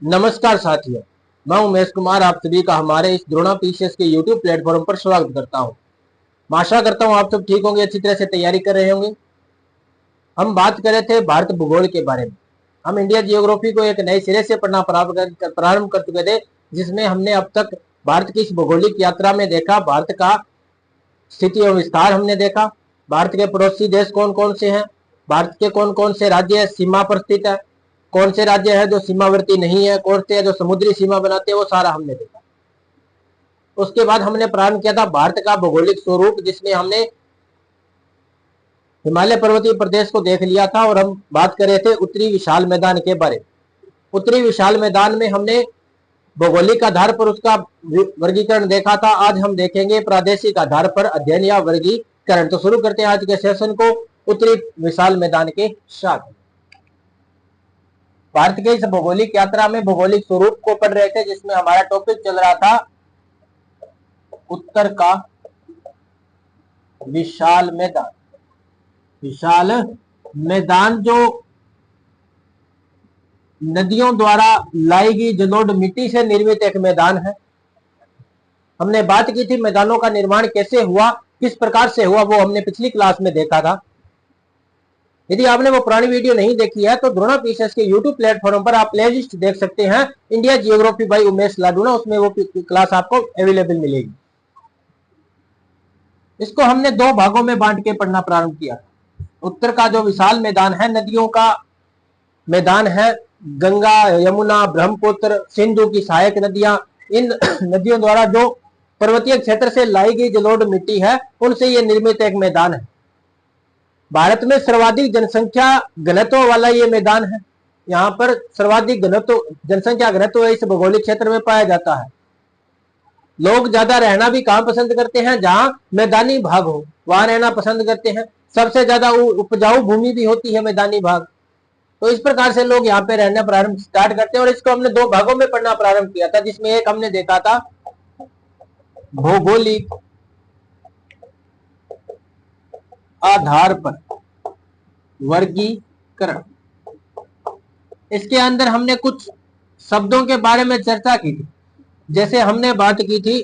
नमस्कार साथियों, मैं उमेश कुमार आप सभी का हमारे इस द्रोणा पीसीएस के यूट्यूब प्लेटफॉर्म पर स्वागत करता हूं। मैं आशा करता हूं आप सब ठीक होंगे, अच्छी तरह से तैयारी कर रहे होंगे। हम बात कर रहे थे भारत भूगोल के बारे में। हम इंडिया जियोग्राफी को एक नए सिरे से पढ़ना प्रारंभ कर चुके थे, जिसमें हमने अब तक भारत की इस भौगोलिक यात्रा में देखा भारत का स्थिति और विस्तार हमने देखा। भारत के पड़ोसी देश कौन कौन से हैं, भारत के कौन कौन से राज्य सीमा पर स्थित है, कौन से राज्य है जो सीमावर्ती नहीं है, कौन से है जो समुद्री सीमा बनाते हैं, वो सारा हमने देखा। उसके बाद हमने प्रारंभ किया था भारत का भौगोलिक स्वरूप, जिसमें हमने हिमालय पर्वतीय प्रदेश को देख लिया था और हम बात कर रहे थे उत्तरी विशाल मैदान के बारे में। उत्तरी विशाल मैदान में हमने भौगोलिक आधार पर उसका वर्गीकरण देखा था। आज हम देखेंगे प्रादेशिक आधार पर अध्ययन या वर्गीकरण। तो शुरू करते हैं आज के सेशन को उत्तरी विशाल मैदान के साथ। भारत के इस भौगोलिक यात्रा में भौगोलिक स्वरूप को पढ़ रहे थे, जिसमें हमारा टॉपिक चल रहा था उत्तर का विशाल मैदान। विशाल मैदान जो नदियों द्वारा लाई गई जलोढ़ मिट्टी से निर्मित एक मैदान है। हमने बात की थी मैदानों का निर्माण कैसे हुआ, किस प्रकार से हुआ, वो हमने पिछली क्लास में देखा था। यदि आपने वो पुरानी वीडियो नहीं देखी है तो द्रोणा पीसीएस के यूट्यूब प्लेटफॉर्म पर आप प्लेलिस्ट देख सकते हैं, इंडिया जियोग्राफी बाय उमेश लाडूना, उसमें वो क्लास आपको अवेलेबल मिलेगी। इसको हमने दो भागों में बांट के पढ़ना प्रारंभ किया। उत्तर का जो विशाल मैदान है, नदियों का मैदान है, गंगा, यमुना, ब्रह्मपुत्र, सिंधु की सहायक नदियां, इन नदियों द्वारा जो पर्वतीय क्षेत्र से लाई गई जलोढ़ मिट्टी है, उनसे ये निर्मित एक मैदान है। भारत में सर्वाधिक जनसंख्या घनत्व वाला ये मैदान है। यहाँ पर सर्वाधिक जनसंख्या घनत्व इस भौगोलिक क्षेत्र में पाया जाता है। लोग ज्यादा रहना भी कहाँ पसंद करते हैं, जहां मैदानी भाग हो, वहां रहना पसंद करते हैं। सबसे ज्यादा उपजाऊ भूमि भी होती है मैदानी भाग। तो इस प्रकार से लोग यहाँ पे रहना प्रारंभ स्टार्ट करते हैं और इसको हमने दो भागों में पढ़ना प्रारंभ किया था, जिसमें एक हमने देखा था भौगोलिक आधार पर वर्गीकरण। इसके अंदर हमने कुछ शब्दों के बारे में चर्चा की थी। जैसे हमने बात की थी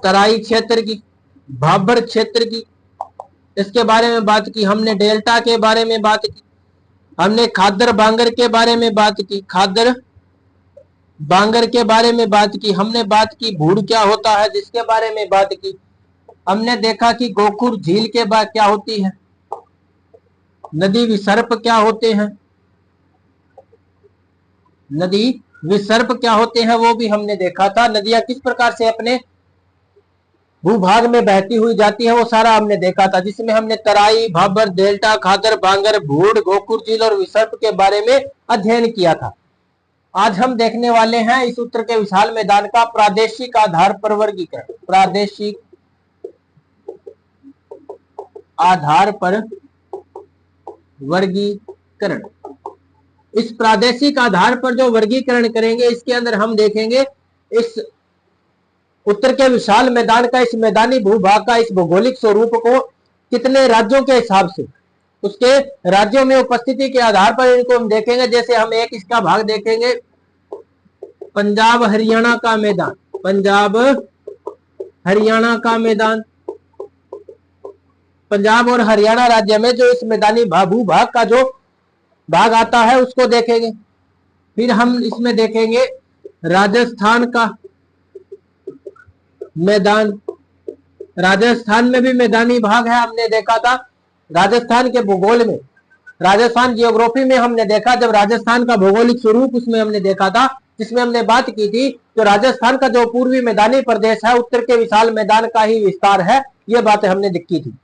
तराई क्षेत्र की, भाबर क्षेत्र की, इसके बारे में बात की हमने। डेल्टा के बारे में बात की हमने। खादर बांगर के बारे में बात की, खादर बांगर के बारे में बात की हमने। बात की भूड़ क्या होता है, जिसके बारे में बात की हमने। देखा कि गोखुर झील के बाद क्या होती है, नदी विसर्प क्या होते हैं, नदी विसर्प क्या होते हैं, वो भी हमने देखा था। नदियां किस प्रकार से अपने भूभाग में बहती हुई जाती है, वो सारा हमने देखा था, जिसमें हमने तराई, भाबर, डेल्टा, खादर, बांगर, भूड़, गोखुर झील और विसर्प के बारे में अध्ययन किया था। आज हम देखने वाले हैं इस उत्तर के विशाल मैदान का प्रादेशिक आधार पर वर्गीकरण। प्रादेशिक आधार पर वर्गीकरण। इस प्रादेशिक आधार पर जो वर्गीकरण करेंगे, इसके अंदर हम देखेंगे इस उत्तर के विशाल मैदान का, इस मैदानी भूभाग का, इस भौगोलिक स्वरूप को कितने राज्यों के हिसाब से, उसके राज्यों में उपस्थिति के आधार पर इनको हम देखेंगे। जैसे हम एक इसका भाग देखेंगे पंजाब हरियाणा का मैदान। पंजाब हरियाणा का मैदान, पंजाब और हरियाणा राज्य में जो इस मैदानी भूभाग का जो भाग आता है, उसको देखेंगे। फिर हम इसमें देखेंगे राजस्थान का मैदान। राजस्थान में भी मैदानी भाग है, हमने देखा था। राजस्थान के भूगोल में, राजस्थान जियोग्राफी में हमने देखा, जब राजस्थान का भौगोलिक स्वरूप उसमें हमने देखा था, जिसमें हमने बात की थी जो राजस्थान का जो पूर्वी मैदानी प्रदेश है, उत्तर के विशाल मैदान का ही विस्तार है, ये बातें हमने देखी थी।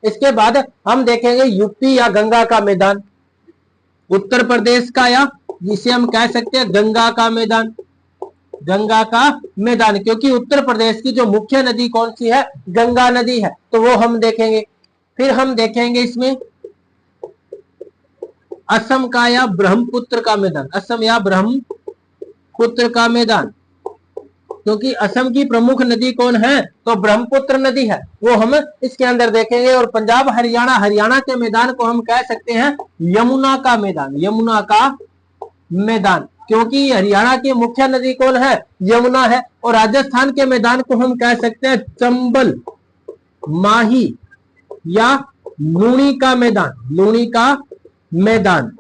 इसके बाद हम देखेंगे यूपी या गंगा का मैदान, उत्तर प्रदेश का, या जिसे हम कह सकते हैं गंगा का मैदान। गंगा का मैदान, क्योंकि उत्तर प्रदेश की जो मुख्य नदी कौन सी है, गंगा नदी है, तो वो हम देखेंगे। फिर हम देखेंगे इसमें असम का या ब्रह्मपुत्र का मैदान। असम या ब्रह्मपुत्र का मैदान, क्योंकि असम की प्रमुख नदी कौन है, तो ब्रह्मपुत्र नदी है, वो हम इसके अंदर देखेंगे। और पंजाब हरियाणा, हरियाणा के मैदान को हम कह सकते हैं यमुना का मैदान, यमुना का मैदान, क्योंकि हरियाणा की मुख्य नदी कौन है, यमुना है। और राजस्थान के मैदान को हम कह सकते हैं चंबल, माही या लूणी का मैदान, लूणी का मैदान,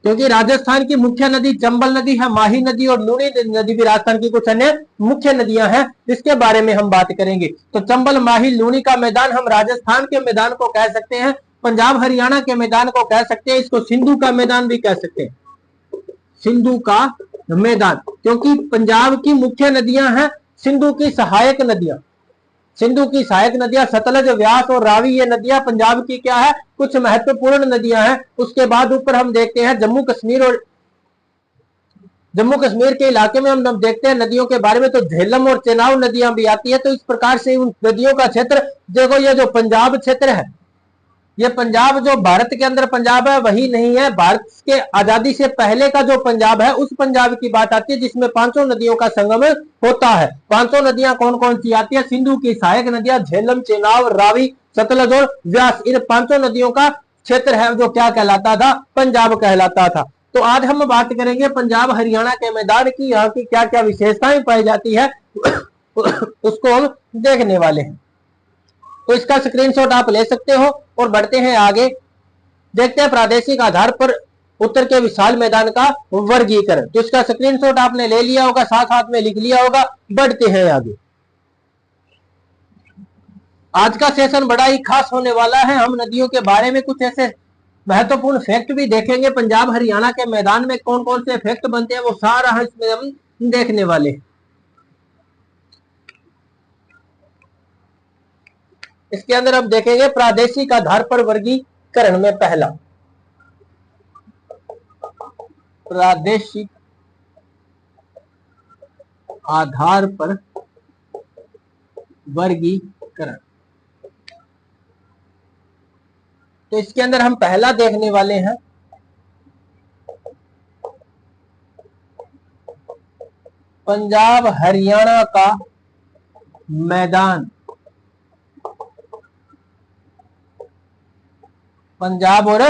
क्योंकि राजस्थान की मुख्य नदी चंबल नदी है, माही नदी और लूणी नदी भी राजस्थान की कुछ अन्य मुख्य नदियां हैं, जिसके बारे में हम बात करेंगे। तो चंबल, माही, लूणी का मैदान हम राजस्थान के मैदान को कह सकते हैं, पंजाब हरियाणा के मैदान को कह सकते हैं, इसको सिंधु का मैदान भी कह सकते हैं, सिंधु का मैदान, क्योंकि पंजाब की मुख्य नदियां हैं सिंधु की सहायक नदियां, सिंधु की सहायक नदियां सतलज, व्यास और रावी, ये नदियां पंजाब की क्या है, कुछ महत्वपूर्ण नदियां हैं। उसके बाद ऊपर हम देखते हैं जम्मू कश्मीर, और जम्मू कश्मीर के इलाके में हम देखते हैं नदियों के बारे में, तो झेलम और चेनाब नदियां भी आती है। तो इस प्रकार से उन नदियों का क्षेत्र देखो, ये जो पंजाब क्षेत्र है, ये पंजाब जो भारत के अंदर पंजाब है वही नहीं है, भारत के आजादी से पहले का जो पंजाब है उस पंजाब की बात आती है, जिसमें पांचों नदियों का संगम होता है। पांचों नदियां कौन कौन सी आती है, सिंधु की सहायक नदियां झेलम, चेनाब, रावी, सतलज और व्यास, इन पांचों नदियों का क्षेत्र है जो क्या कहलाता था, पंजाब कहलाता था। तो आज हम बात करेंगे पंजाब हरियाणा के मैदान की, यहाँ की क्या क्या विशेषताएं पाई जाती है उसको हम देखने वाले हैं। तो इसका स्क्रीनशॉट आप ले सकते हो और बढ़ते हैं आगे, देखते हैं प्रादेशिक आधार पर उत्तर के विशाल मैदान का वर्गीकरण। तो इसका स्क्रीनशॉट आपने ले लिया होगा, साथ साथ में लिख लिया होगा। बढ़ते हैं आगे, आज का सेशन बड़ा ही खास होने वाला है। हम नदियों के बारे में कुछ ऐसे महत्वपूर्ण फैक्ट भी देखेंगे, पंजाब हरियाणा के मैदान में कौन कौन से फैक्ट बनते हैं वो सारा इसमें हम देखने वाले हैं। इसके अंदर हम देखेंगे प्रादेशिक आधार पर वर्गीकरण में पहला, प्रादेशिक आधार पर वर्गीकरण। तो इसके अंदर हम पहला देखने वाले हैं पंजाब हरियाणा का मैदान, पंजाब और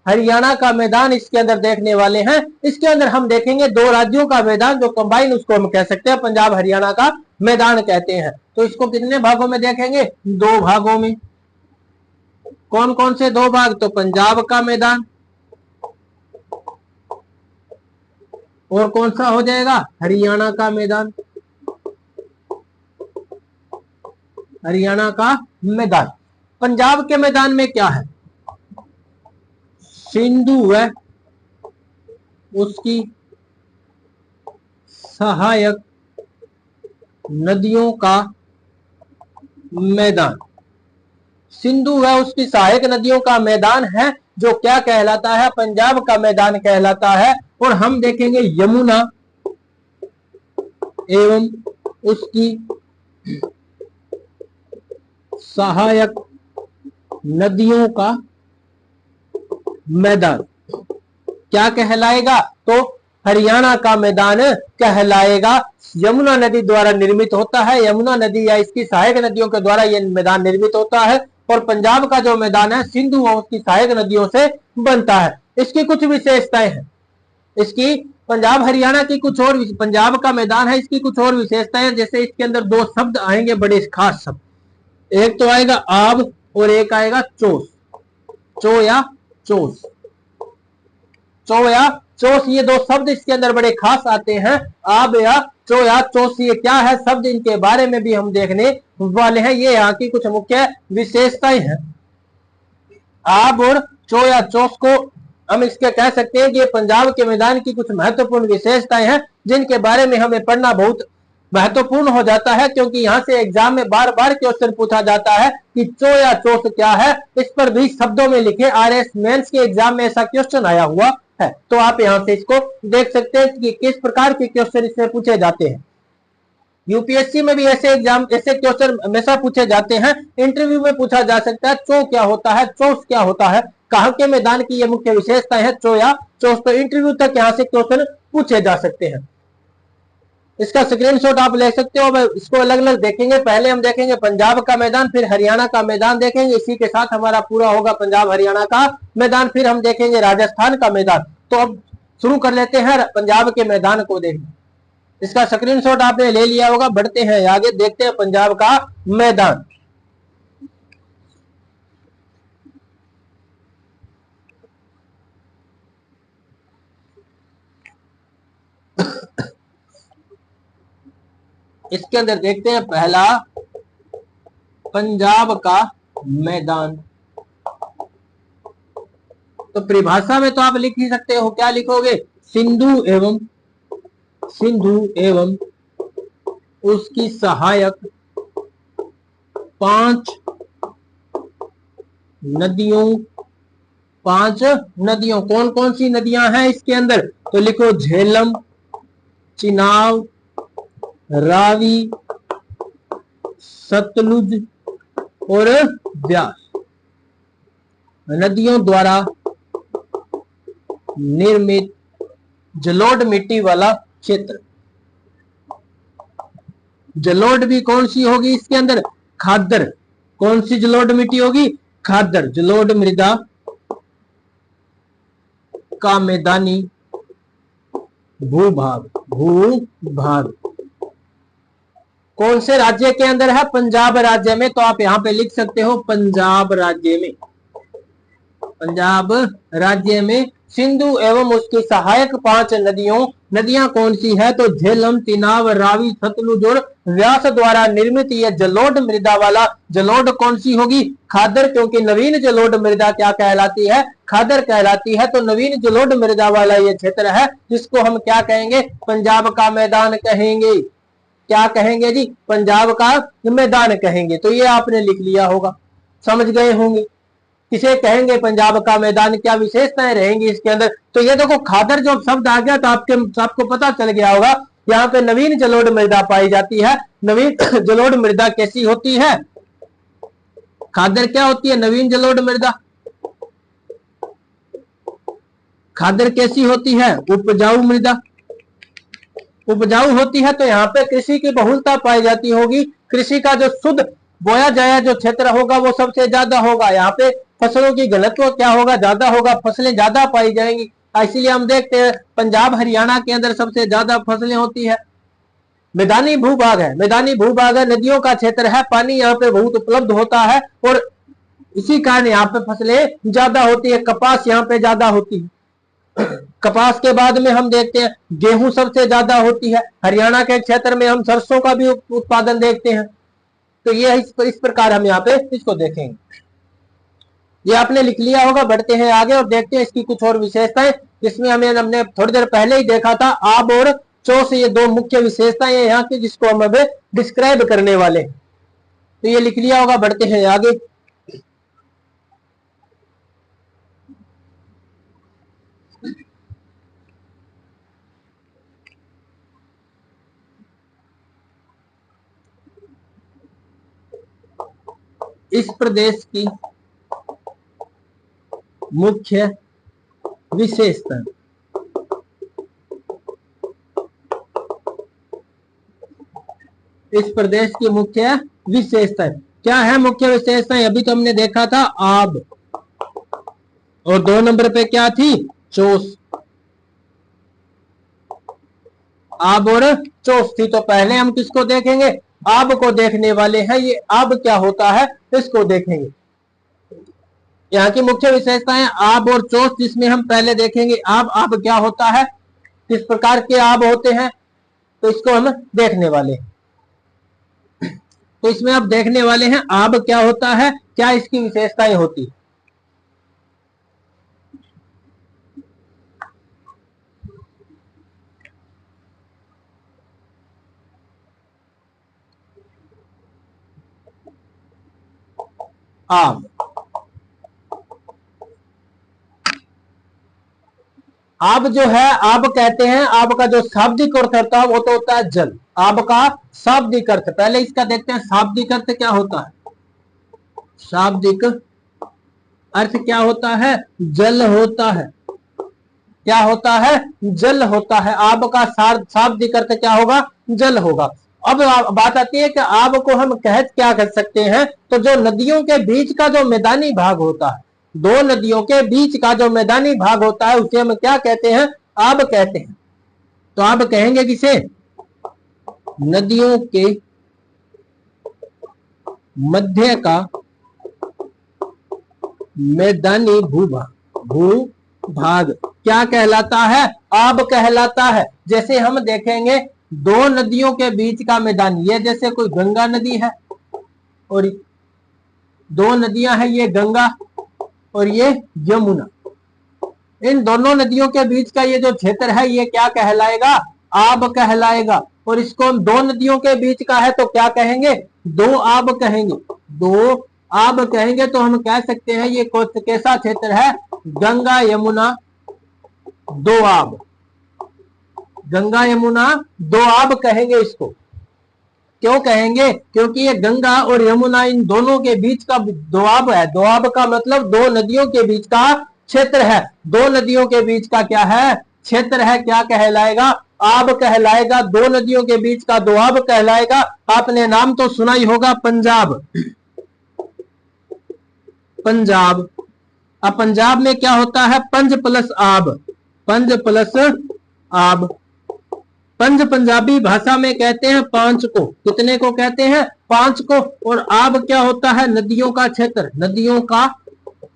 हरियाणा का मैदान इसके अंदर देखने वाले हैं। इसके अंदर हम देखेंगे दो राज्यों का मैदान जो कंबाइन, उसको हम कह सकते हैं पंजाब हरियाणा का मैदान कहते हैं। तो इसको कितने भागों में देखेंगे, दो भागों में। कौन कौन से दो भाग, तो पंजाब का मैदान और कौन सा हो जाएगा, हरियाणा का मैदान, हरियाणा का मैदान। पंजाब के मैदान में क्या है, सिंधु है, उसकी सहायक नदियों का मैदान, सिंधु है उसकी सहायक नदियों का मैदान है, जो क्या कहलाता है, पंजाब का मैदान कहलाता है। और हम देखेंगे यमुना एवं उसकी सहायक नदियों का मैदान क्या कहलाएगा, तो हरियाणा का मैदान कहलाएगा। यमुना नदी द्वारा निर्मित होता है, यमुना नदी या इसकी सहायक नदियों के द्वारा यह मैदान निर्मित होता है। और पंजाब का जो मैदान है सिंधु और उसकी सहायक नदियों से बनता है। इसकी कुछ विशेषताएं हैं, इसकी पंजाब हरियाणा की कुछ और, पंजाब का मैदान है इसकी कुछ और विशेषताएं, जैसे इसके अंदर दो शब्द आएंगे बड़े खास शब्द, एक तो आएगा आब और एक आएगा चोस, चो या चोस, चो या चोस, ये दो शब्द इसके अंदर बड़े खास आते हैं। आब या चो या चोस, ये क्या है शब्द, इनके बारे में भी हम देखने वाले हैं। ये यहाँ की कुछ मुख्य विशेषताएं हैं। आब और चो या चोस को हम इसके कह सकते हैं कि ये पंजाब के मैदान की कुछ महत्वपूर्ण विशेषताएं हैं, जिनके बारे में हमें पढ़ना बहुत महत्वपूर्ण हो जाता है, क्योंकि यहाँ से एग्जाम में बार बार क्वेश्चन पूछा जाता है कि चो या चोस क्या है, इस पर भी शब्दों में लिखे। आरएस मेंस के एग्जाम में ऐसा क्वेश्चन आया हुआ है, तो आप यहाँ से इसको देख सकते हैं कि किस प्रकार के क्वेश्चन इसमें पूछे जाते हैं। यूपीएससी में भी ऐसे एग्जाम, ऐसे क्वेश्चन हमेशा पूछे जाते हैं। इंटरव्यू में पूछा जा सकता है चो क्या होता है, चोस क्या होता है, कहाँ के मैदान की ये मुख्य विशेषता है चो या चोस। तो इंटरव्यू तक यहाँ से क्वेश्चन पूछे जा सकते हैं। इसका स्क्रीनशॉट आप ले सकते हो। इसको अलग अलग देखेंगे, पहले हम देखेंगे पंजाब का मैदान, फिर हरियाणा का मैदान देखेंगे, इसी के साथ हमारा पूरा होगा पंजाब हरियाणा का मैदान, फिर हम देखेंगे राजस्थान का मैदान। तो अब शुरू कर लेते हैं पंजाब के मैदान को देखना। इसका स्क्रीनशॉट आपने ले लिया होगा, बढ़ते हैं आगे, देखते हैं पंजाब का मैदान। इसके अंदर देखते हैं पहला पंजाब का मैदान। तो परिभाषा में तो आप लिख ही सकते हो, क्या लिखोगे? सिंधु एवं उसकी सहायक 5 नदियों। कौन कौन सी नदियां हैं इसके अंदर? तो लिखो झेलम, चिनाब, रावी, सतलुज और व्यास। नदियों द्वारा निर्मित जलोढ़ मिट्टी वाला क्षेत्र। जलोढ़ भी कौन सी होगी इसके अंदर? खादर। कौन सी जलोढ़ मिट्टी होगी? खादर। जलोढ़ मृदा का मैदानी भूभाग। कौन से राज्य के अंदर है? पंजाब राज्य में। तो आप यहां पे लिख सकते हो पंजाब राज्य में सिंधु एवं उसकी सहायक 5 नदियां कौन सी है? तो झेलम, चिनाब, रावी, सतलुज और व्यास द्वारा निर्मित यह जलोढ़ मृदा वाला। जलोढ़ कौन सी होगी? खादर, क्योंकि नवीन जलोढ़ मृदा क्या कहलाती है? खादर कहलाती है। तो नवीन जलोढ़ मृदा वाला यह क्षेत्र है, जिसको हम क्या कहेंगे? पंजाब का मैदान कहेंगे। क्या कहेंगे जी? पंजाब का मैदान कहेंगे। तो ये आपने लिख लिया होगा, समझ गए होंगे। किसे कहेंगे पंजाब का मैदान? क्या विशेषताएं रहेंगी इसके अंदर? तो ये देखो खादर जो शब्द आ गया तो आपको पता चल गया होगा, यहाँ पे नवीन जलोढ़ मृदा पाई जाती है। नवीन जलोढ़ मृदा कैसी होती है? खादर क्या होती है? नवीन जलोढ़ मृदा। खादर कैसी होती है? उपजाऊ मृदा। उपजाऊ होती है, तो यहाँ पे कृषि की बहुलता पाई जाती होगी। कृषि का जो शुद्ध बोया जाया जो क्षेत्र होगा वो सबसे ज्यादा होगा। यहाँ पे फसलों की घनत्व क्या होगा? ज्यादा होगा, फसलें ज्यादा पाई जाएंगी। इसीलिए हम देखते हैं पंजाब हरियाणा के अंदर सबसे ज्यादा फसलें होती है। मैदानी भूभाग है, नदियों का क्षेत्र है, पानी यहाँ पे बहुत उपलब्ध होता है और इसी कारण यहाँ पे फसलें ज्यादा होती है। कपास यहाँ पे ज्यादा होती है। कपास के बाद में हम देखते हैं गेहूं सबसे ज्यादा होती है। हरियाणा के क्षेत्र में हम सरसों का भी उत्पादन देखते हैं। तो ये इस प्रकार हम यहाँ पे इसको देखेंगे। ये आपने लिख लिया होगा। बढ़ते हैं आगे और देखते हैं इसकी कुछ और विशेषताएं, जिसमें हमने थोड़ी देर पहले ही देखा था। आब और चौस, ये 2 मुख्य विशेषताएं यहाँ की, जिसको हम अभी डिस्क्राइब करने वाले। तो ये लिख लिया होगा। बढ़ते हैं आगे। इस प्रदेश की मुख्य विशेषता। इस प्रदेश की मुख्य विशेषता क्या है? मुख्य विशेषताएं अभी तो हमने देखा था आब, और 2 नंबर पे क्या थी? चोस। आब और चोस थी। तो पहले हम किसको देखेंगे? आब को देखने वाले हैं। ये आब क्या होता है इसको देखेंगे। यहाँ की मुख्य विशेषताएं आब और चोस, जिसमें हम पहले देखेंगे आब क्या होता है, किस प्रकार के आब होते हैं, तो इसको हम देखने वाले हैं। तो इसमें आप देखने वाले हैं आब क्या होता है, क्या इसकी विशेषताएं होती। आब, आब जो है, आब कहते हैं, आब का जो शाब्दिक अर्थ होता है वो तो होता है जल। आब का शाब्दिक अर्थ, पहले इसका देखते हैं शाब्दिक अर्थ क्या होता है। शाब्दिक अर्थ क्या होता है? जल होता है। क्या होता है? जल होता है। आब का शाब्दिक अर्थ क्या होगा? जल होगा। अब बात आती है कि आब को हम कह क्या कर सकते हैं, तो जो नदियों के बीच का जो मैदानी भाग होता है, दो नदियों के बीच का जो मैदानी भाग होता है उसे हम क्या कहते हैं, आब कहते हैं। तो आप कहेंगे किसे, नदियों के मध्य का मैदानी भूभाग क्या कहलाता है, आब कहलाता है। जैसे हम देखेंगे दो नदियों के बीच का मैदान, ये जैसे कोई गंगा नदी है और दो नदियां हैं, ये गंगा और ये यमुना। इन दोनों नदियों के बीच का ये जो क्षेत्र है ये क्या कहलाएगा, आब कहलाएगा। और इसको हम दो नदियों के बीच का है तो क्या कहेंगे, दो आब कहेंगे, दो आब कहेंगे। तो हम कह सकते हैं ये कैसा क्षेत्र है, गंगा यमुना दो आब, गंगा यमुना दो आब कहेंगे इसको। क्यों कहेंगे, क्योंकि ये गंगा और यमुना इन दोनों के बीच का दोआब है। दोआब का मतलब दो नदियों के बीच का क्षेत्र है, दो नदियों के बीच का क्या है, क्षेत्र है, क्या कहलाएगा, आब कहलाएगा। दो नदियों के बीच का दोआब कहलाएगा। आपने नाम तो सुना ही होगा पंजाब, पंजाब। अब पंजाब में क्या होता है, पंज प्लस आब, पंज प्लस आब। पंज पंजाबी भाषा में कहते हैं पांच को, कितने को कहते हैं, पांच को। और आब क्या होता है, नदियों का क्षेत्र, नदियों का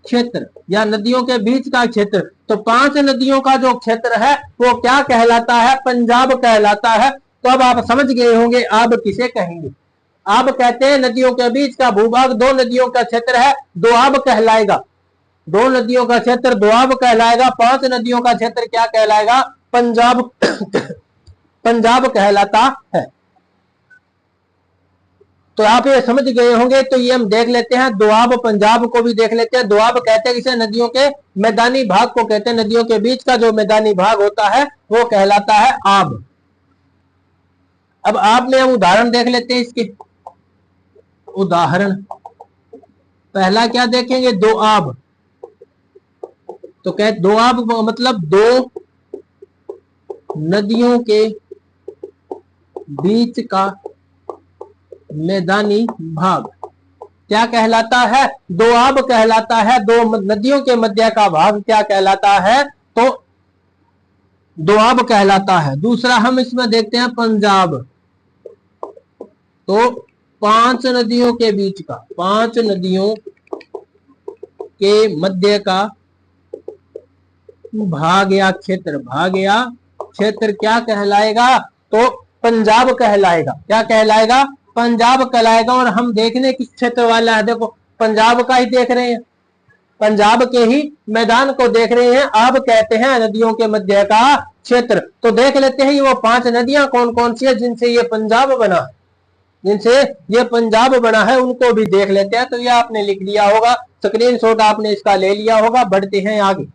क्षेत्र या नदियों के बीच का क्षेत्र। तो पांच नदियों का जो क्षेत्र है वो क्या कहलाता है, पंजाब कहलाता है। तो अब आप समझ गए होंगे आब किसे कहेंगे। आब कहते हैं नदियों के बीच का भूभाग, दो नदियों का क्षेत्र है, दोआब कहलाएगा। दो नदियों का क्षेत्र दोआब कहलाएगा। पांच नदियों का क्षेत्र क्या कहलाएगा, पंजाब पंजाब कहलाता है। तो आप ये समझ गए होंगे। तो ये हम देख लेते हैं, दोआब पंजाब को भी देख लेते हैं। दोआब कहते हैं किसे, नदियों के मैदानी भाग को कहते हैं, नदियों के बीच का जो मैदानी भाग होता है वो कहलाता है आब। अब आब में हम उदाहरण देख लेते हैं इसके। उदाहरण पहला क्या देखेंगे, दो आब। तो कह दो आब मतलब दो नदियों के बीच का मैदानी भाग क्या कहलाता है, दोआब कहलाता है। दो नदियों के मध्य का भाग क्या कहलाता है, तो दोआब कहलाता है। दूसरा हम इसमें देखते हैं पंजाब। तो पांच नदियों के बीच का, पांच नदियों के मध्य का भाग या क्षेत्र, भाग या क्षेत्र क्या कहलाएगा, तो पंजाब कहलाएगा। क्या कहलाएगा, पंजाब कहलाएगा। और हम देखने किस क्षेत्र वाला है, देखो पंजाब का ही देख रहे हैं, पंजाब के ही मैदान को देख रहे हैं। आब कहते हैं नदियों के मध्य का क्षेत्र। तो देख लेते हैं ये वो पांच नदियां कौन कौन सी है जिनसे ये पंजाब बना, जिनसे ये पंजाब बना है, उनको भी देख लेते हैं। तो ये आपने लिख लिया होगा, स्क्रीनशॉट आपने इसका ले लिया होगा। बढ़ते हैं आगे।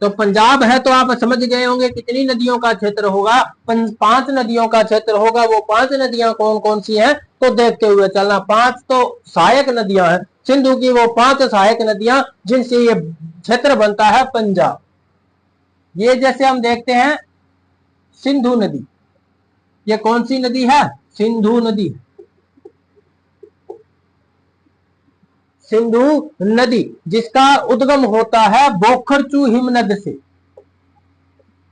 तो पंजाब है तो आप समझ गए होंगे कितनी नदियों का क्षेत्र होगा, पांच नदियों का क्षेत्र होगा। वो पांच नदियां कौन कौन सी हैं, तो देखते हुए चलना। पांच तो सहायक नदियां हैं सिंधु की, वो पांच सहायक नदियां जिनसे ये क्षेत्र बनता है पंजाब। ये जैसे हम देखते हैं सिंधु नदी, ये कौन सी नदी है, सिंधु नदी, सिंधु नदी जिसका उद्गम होता है बोखरचू हिमनद से।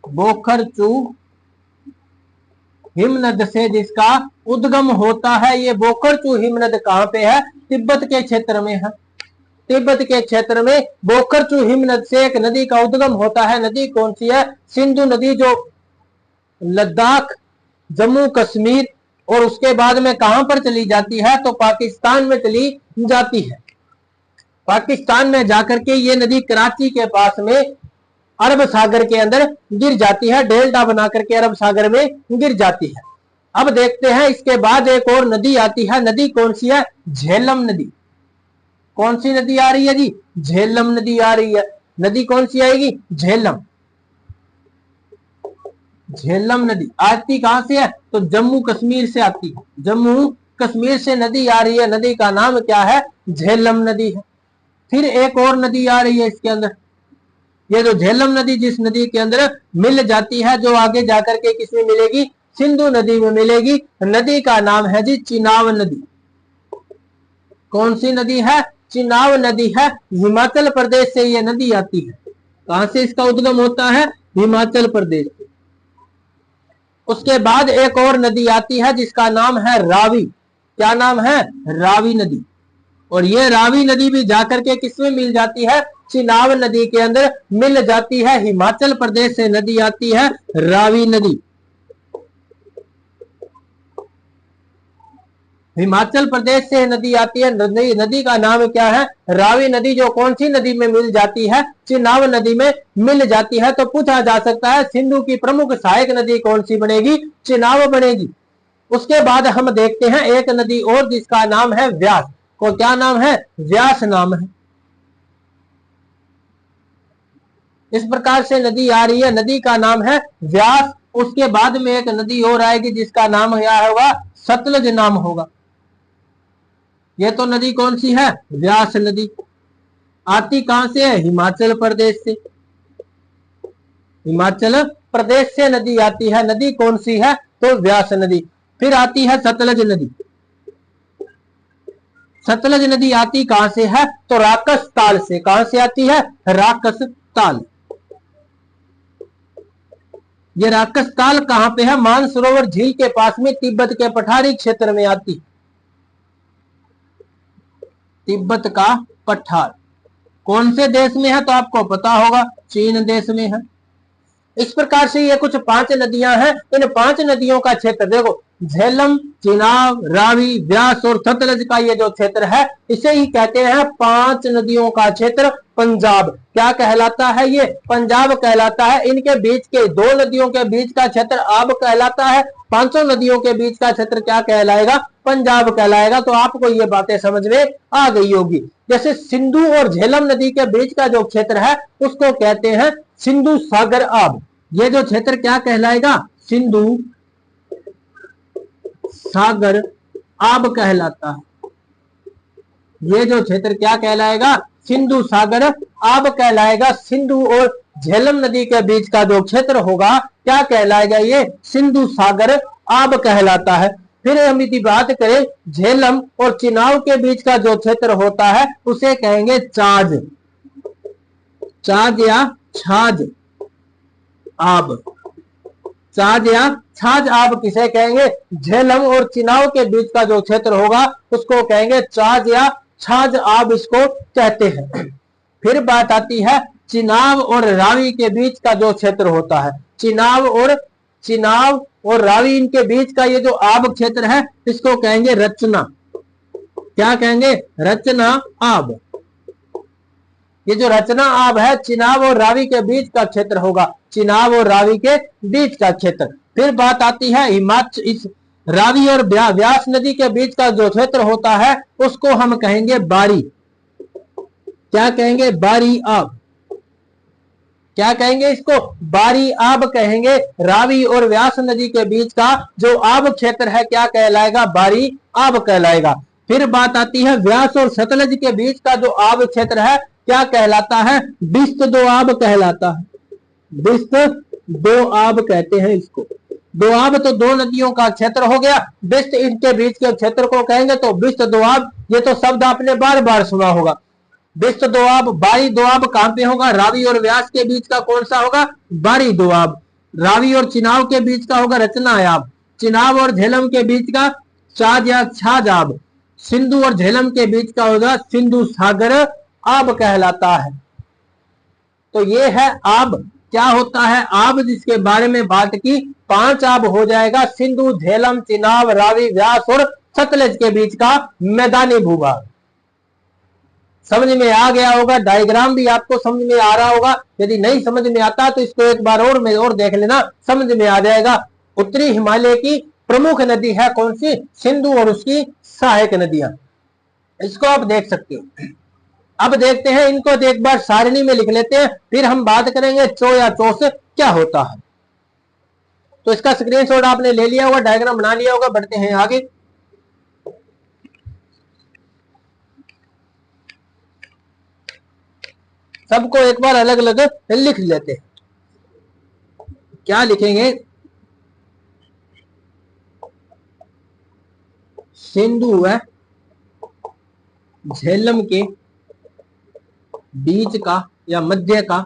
बोखरचू हिमनद से जिसका उद्गम होता है, ये बोखरचू हिमनद कहां पे है, तिब्बत के क्षेत्र में है। तिब्बत के क्षेत्र में बोखरचू हिमनद से एक नदी का उद्गम होता है। नदी कौन सी है, सिंधु नदी, जो लद्दाख, जम्मू कश्मीर और उसके बाद में कहां पर चली जाती है, तो पाकिस्तान में चली जाती है। पाकिस्तान में जाकर के ये नदी कराची के पास में अरब सागर के अंदर गिर जाती है, डेल्टा बना करके अरब सागर में गिर जाती है। अब देखते हैं इसके बाद एक और नदी आती है। नदी कौन सी है, झेलम नदी। कौन सी नदी आ रही है जी, झेलम नदी आ रही है। नदी कौन सी आएगी, झेलम, झेलम नदी आती कहां से है, तो जम्मू कश्मीर से आती है। जम्मू कश्मीर से नदी आ रही है, नदी का नाम क्या है, झेलम नदी है। फिर एक और नदी आ रही है इसके अंदर, ये जो झेलम नदी जिस नदी के अंदर मिल जाती है, जो आगे जाकर के किसमें मिलेगी, सिंधु नदी में मिलेगी। नदी का नाम है जी चिनाब नदी। कौन सी नदी है, चिनाब नदी है। हिमाचल प्रदेश से ये नदी आती है। कहां से इसका उद्गम होता है, हिमाचल प्रदेश से। उसके बाद एक और नदी आती है जिसका नाम है रावी। क्या नाम है, रावी नदी। और ये रावी नदी भी जाकर के किसमें मिल जाती है, चिनाब नदी के अंदर मिल जाती है। हिमाचल प्रदेश से नदी आती है रावी नदी। हिमाचल प्रदेश से नदी आती है। नदी का नाम क्या है, रावी नदी। जो कौन सी नदी में मिल जाती है, चिनाब नदी में मिल जाती है। तो पूछा जा सकता है सिंधु की प्रमुख सहायक नदी कौन सी बनेगी, चिनाब बनेगी। उसके बाद हम देखते हैं एक नदी और जिसका नाम है व्यास। को क्या नाम है, व्यास नाम है। इस प्रकार से नदी आ रही है, नदी का नाम है व्यास। उसके बाद में एक नदी और आएगी जिसका नाम क्या होगा, सतलज नाम होगा। ये तो नदी कौन सी है, व्यास नदी। आती कहां से है, हिमाचल प्रदेश से। हिमाचल प्रदेश से नदी आती है। नदी कौन सी है, तो व्यास नदी। फिर आती है सतलज नदी। सतलज नदी आती कहां से है, तो राकस ताल से। कहां से आती है, राकस ताल। ये राकस ताल कहां पे है, मानसरोवर झील के पास में, तिब्बत के पठारी क्षेत्र में आती। तिब्बत का पठार कौन से देश में है, तो आपको पता होगा, चीन देश में है। इस प्रकार से ये कुछ 5 नदियां हैं। इन 5 नदियों का क्षेत्र देखो, झेलम, चिनाब, रावी, व्यास और सतलज का ये जो क्षेत्र है, इसे ही कहते हैं 5 नदियों का क्षेत्र पंजाब। क्या कहलाता है, ये पंजाब कहलाता है। इनके बीच के 2 नदियों के बीच का क्षेत्र आब कहलाता है। 5 नदियों के बीच का क्षेत्र क्या कहलाएगा, पंजाब कहलाएगा। तो आपको ये बातें समझ में आ गई होगी। जैसे सिंधु और झेलम नदी के बीच का जो क्षेत्र है उसको कहते हैं सिंधु सागर आब। ये जो क्षेत्र क्या कहलाएगा, सिंधु सागर आब कहलाता है। ये जो क्षेत्र क्या कहलाएगा, सिंधु सागर आब कहलाएगा। सिंधु और झेलम नदी के बीच का जो क्षेत्र होगा क्या कहलाएगा, ये सिंधु सागर आब कहलाता है। फिर हम यदि बात करें झेलम और चिनाब के बीच का जो क्षेत्र होता है उसे कहेंगे चाज। चाज या छाज आब। चाज या छाज आब किसे कहेंगे, झेलम और चिनाब के बीच का जो क्षेत्र होगा उसको कहेंगे चाज या छाज आब, इसको कहते हैं। फिर बात आती है चिनाब और रावी के बीच का जो क्षेत्र होता है। चिनाब और रावी, इनके बीच का ये जो आब क्षेत्र है इसको कहेंगे रचना। क्या कहेंगे, रचना आब। ये जो रचना आब है, चिनाब और रावी के बीच का क्षेत्र होगा। चिनाब और रावी के बीच का क्षेत्र। फिर बात आती है हिमाचल, इस रावी और व्यास नदी के बीच का जो क्षेत्र होता है उसको हम कहेंगे बारी। क्या कहेंगे, बारी आब। क्या कहेंगे इसको, बारी आब कहेंगे। रावी और व्यास नदी के बीच का जो आब क्षेत्र है क्या कहलाएगा, बारी आब कहलाएगा। फिर बात आती है व्यास और सतलज के बीच का जो आब क्षेत्र है क्या कहलाता है, बिस्त दोआब कहलाता है। बिस्त दोआब कहते हैं इसको। दोआब तो 2 नदियों का क्षेत्र हो गया। बिस्त इनके बीच के क्षेत्र को कहेंगे तो बिस्त दोआब। ये तो शब्द आपने बार बार सुना होगा। बिस्त दोआब, बारी दोआब कहां पे होगा, रावी और व्यास के बीच का कौन सा होगा, बारी दोआब। रावी और चिनाब के बीच का होगा रचना आब। चिनाब और झेलम के बीच का चाज या छाज आब। सिंधु और झेलम के बीच का होगा सिंधु सागर आब कहलाता है। तो ये है आब। क्या होता है आब, जिसके बारे में बात की। 5 आब हो जाएगा, सिंधु, झेलम, चिनाब, रावी, व्यास और सतलज के बीच का मैदानी भूभाग। समझ में आ गया होगा। डायग्राम भी आपको समझ में आ रहा होगा। यदि नहीं समझ में आता तो इसको एक बार और देख लेना, समझ में आ जाएगा। उत्तरी हिमालय की प्रमुख नदी है कौन सी, सिंधु और उसकी सहायक नदियां। इसको आप देख सकते हो। अब देखते हैं इनको, एक बार सारणी में लिख लेते हैं, फिर हम बात करेंगे चो या चौस क्या होता है। तो इसका स्क्रीनशॉट आपने ले लिया होगा, डायग्राम बना लिया होगा। बढ़ते हैं आगे। सबको एक बार अलग अलग लिख लेते हैं। क्या लिखेंगे? सिंधु व झेलम के बीच का या मध्य का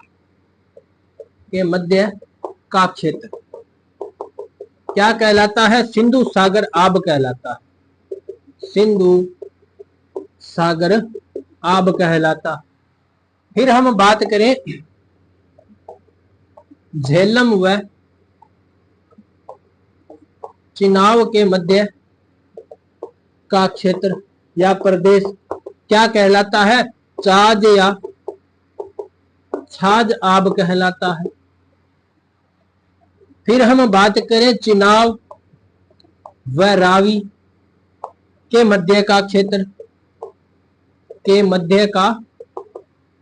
क्षेत्र क्या कहलाता है? सिंधु सागर आब कहलाता है। सिंधु सागर आब कहलाता। फिर हम बात करें झेलम व चिनाव के मध्य का क्षेत्र या प्रदेश क्या कहलाता है? चाज या छाज आब कहलाता है। फिर हम बात करें चिनाव व रावी के मध्य का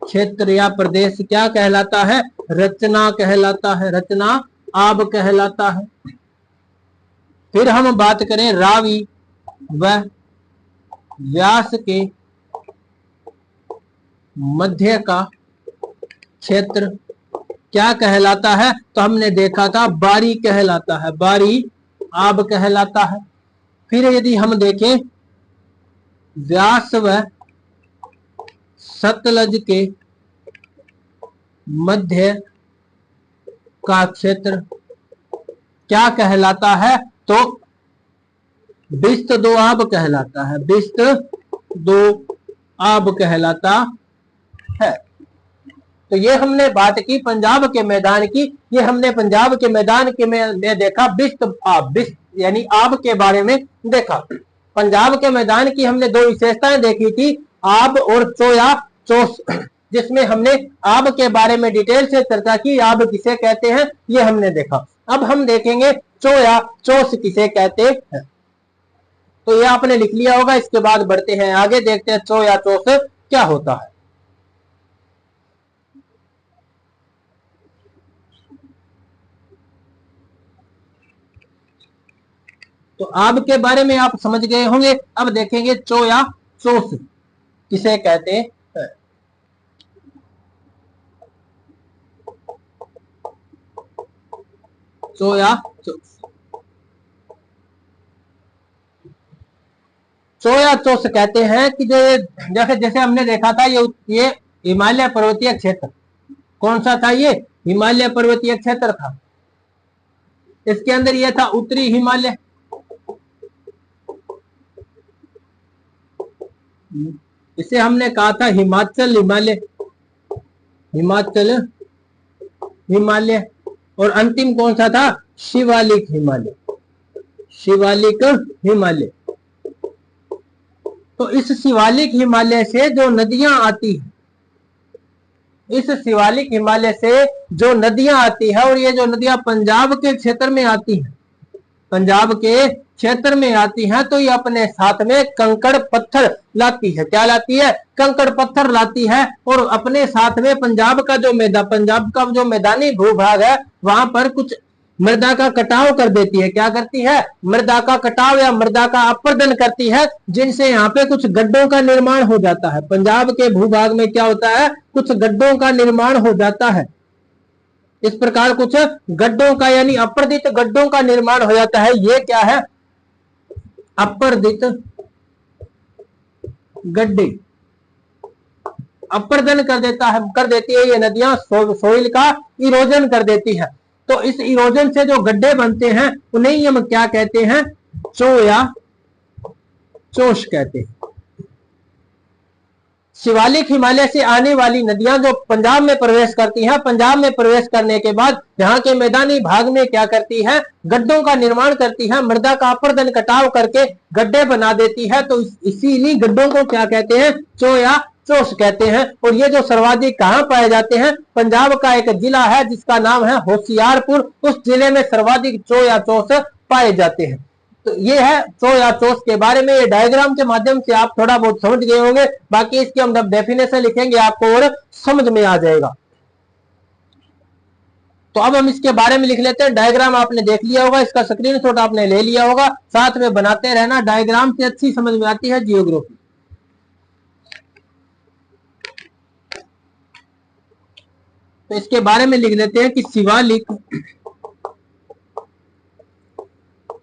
क्षेत्र या प्रदेश क्या कहलाता है? रचना कहलाता है। रचना आब कहलाता है। फिर हम बात करें रावी व व्यास के मध्य का क्षेत्र क्या कहलाता है? तो हमने देखा था बारी कहलाता है। बारी आब कहलाता है। फिर यदि हम देखें व्यास व सतलज के मध्य का क्षेत्र क्या कहलाता है? तो बिस्त दो आब कहलाता है। बिस्त दो आब कहलाता है। तो ये हमने बात की पंजाब के मैदान की। ये हमने पंजाब के मैदान के में देखा बिस्त आब, बिस्त यानी आब के बारे में देखा। पंजाब के मैदान की हमने दो विशेषताएं देखी थी, आब और चोया चोस, जिसमें हमने आब के बारे में डिटेल से चर्चा की। आब किसे कहते हैं ये हमने देखा। अब हम देखेंगे चोया चोस किसे कहते हैं। तो ये आपने लिख लिया होगा। इसके बाद बढ़ते हैं आगे, देखते हैं चोया चोस क्या होता है। तो आब के बारे में आप समझ गए होंगे। अब देखेंगे चोया चोस किसे कहते हैं। चोया चोस, चोया चोस कहते हैं कि जो जैसे हमने देखा था ये हिमालय पर्वतीय क्षेत्र, कौन सा था? ये हिमालय पर्वतीय क्षेत्र था। इसके अंदर ये था उत्तरी हिमालय, इसे हमने कहा था हिमाचल हिमालय, हिमाचल हिमालय। और अंतिम कौन सा था? शिवालिक हिमालय, शिवालिक हिमालय। तो इस शिवालिक हिमालय से जो नदियां आती है, इस शिवालिक हिमालय से जो नदियां आती है, और ये जो नदियां पंजाब के क्षेत्र में आती हैं, पंजाब के क्षेत्र में आती हैं, तो ये अपने साथ में कंकड़ पत्थर लाती है। क्या लाती है? कंकड़ पत्थर लाती है। और अपने साथ में पंजाब का जो मैदानी भूभाग है, वहां पर कुछ मृदा का कटाव कर देती है। क्या करती है? मृदा का कटाव या मृदा का अपरदन करती है, जिनसे यहाँ पे कुछ गड्ढों का निर्माण हो जाता है। पंजाब के भूभाग में क्या होता है? कुछ गड्ढों का निर्माण हो जाता है। इस प्रकार कुछ गड्ढों का यानी अपर्दित गड्ढों का निर्माण हो जाता है। ये क्या है? अपर्दित गड्ढे अपर्दन कर देती है ये नदियां, सोइल का इरोजन कर देती है। तो इस इरोजन से जो गड्ढे बनते हैं उन्हें हम क्या कहते हैं? चोया चोश कहते हैं। शिवालिक हिमालय से आने वाली नदियां जो पंजाब में प्रवेश करती हैं, पंजाब में प्रवेश करने के बाद यहाँ के मैदानी भाग में क्या करती है? गड्ढों का निर्माण करती है, मृदा का अपरदन कटाव करके गड्ढे बना देती है। तो इसीलिए गड्ढों को क्या कहते हैं? चोया चोस कहते हैं। और ये जो सर्वाधिक कहाँ पाए जाते हैं? पंजाब का एक जिला है जिसका नाम है होशियारपुर, उस जिले में सर्वाधिक चोया चोस पाए जाते हैं। तो ये है चोया चोस के बारे में। ये डायग्राम के माध्यम से आप थोड़ा बहुत समझ गए होंगे, बाकी इसकी हम जब डेफिनेशन लिखेंगे आपको और समझ में आ जाएगा। तो अब हम इसके बारे में लिख लेते हैं। डायग्राम आपने देख लिया होगा, इसका स्क्रीनशॉट आपने ले लिया होगा, साथ में बनाते रहना। डायग्राम से अच्छी समझ में आती है जियोग्राफी। तो इसके बारे में लिख देते हैं कि शिवालिक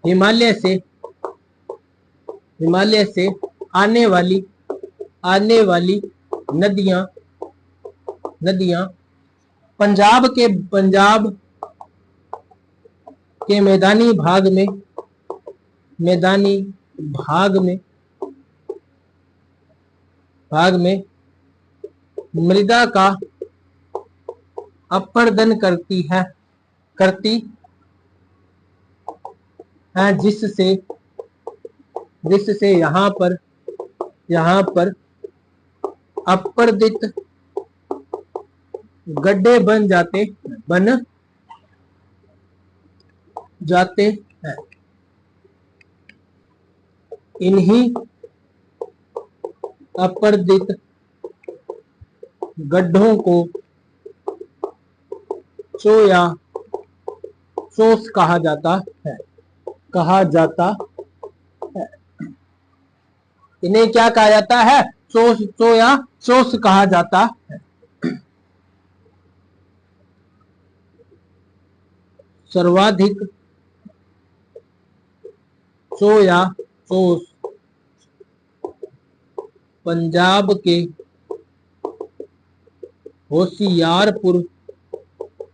हिमालय से आने वाली नदियां पंजाब के मैदानी भाग में मृदा का अपर्दन करती है जिससे यहाँ पर अपर्दित गड्ढे बन जाते हैं। इन्हीं अपर्दित गड्ढों को चोस कहा जाता है। इन्हें क्या कहा जाता है? चोस कहा जाता है। सर्वाधिक चोस पंजाब के होशियारपुर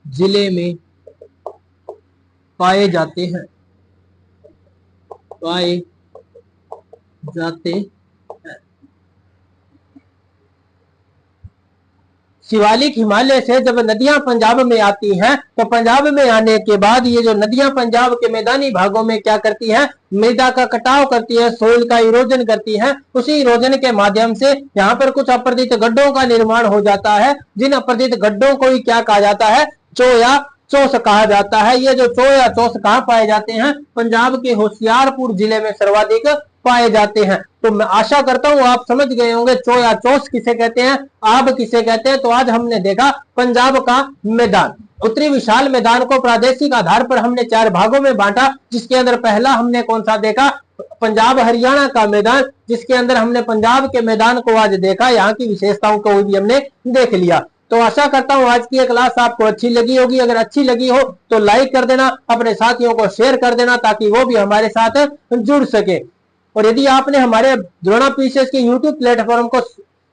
जिले में पाए जाते हैं। शिवालिक हिमालय से जब नदियां पंजाब में आती हैं तो पंजाब में आने के बाद ये जो नदियां पंजाब के मैदानी भागों में क्या करती हैं? मृदा का कटाव करती है, सोइल का इरोजन करती है। उसी इरोजन के माध्यम से यहाँ पर कुछ अपर्दित गड्ढों का निर्माण हो जाता है, जिन अपर्दित गड्ढों को ही क्या कहा जाता है? चोस कहा जाता है। ये जो चोस कहाँ पाए जाते हैं? पंजाब के होशियारपुर जिले में सर्वाधिक पाए जाते हैं। तो मैं आशा करता हूं आप समझ गए होंगे चोस किसे कहते हैं, आब किसे कहते हैं। तो आज हमने देखा पंजाब का मैदान, उत्तरी विशाल मैदान को प्रादेशिक आधार पर हमने 4 भागों में बांटा, जिसके अंदर पहला हमने कौन सा देखा? पंजाब हरियाणा का मैदान, जिसके अंदर हमने पंजाब के मैदान को आज देखा, यहाँ की विशेषताओं को भी हमने देख लिया। तो आशा करता हूं आज की ये क्लास आपको अच्छी लगी होगी। अगर अच्छी लगी हो तो लाइक कर देना, अपने साथियों को शेयर कर देना ताकि वो भी हमारे साथ जुड़ सके। और यदि आपने हमारे द्रोणा पीसीएस के यूट्यूब प्लेटफॉर्म को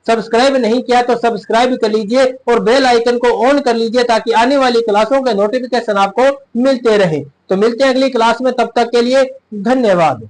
सब्सक्राइब नहीं किया तो सब्सक्राइब कर लीजिए और बेल आइकन को ऑन कर लीजिए ताकि आने वाली क्लासों के नोटिफिकेशन आपको मिलते रहे। तो मिलते हैं अगली क्लास में, तब तक के लिए धन्यवाद।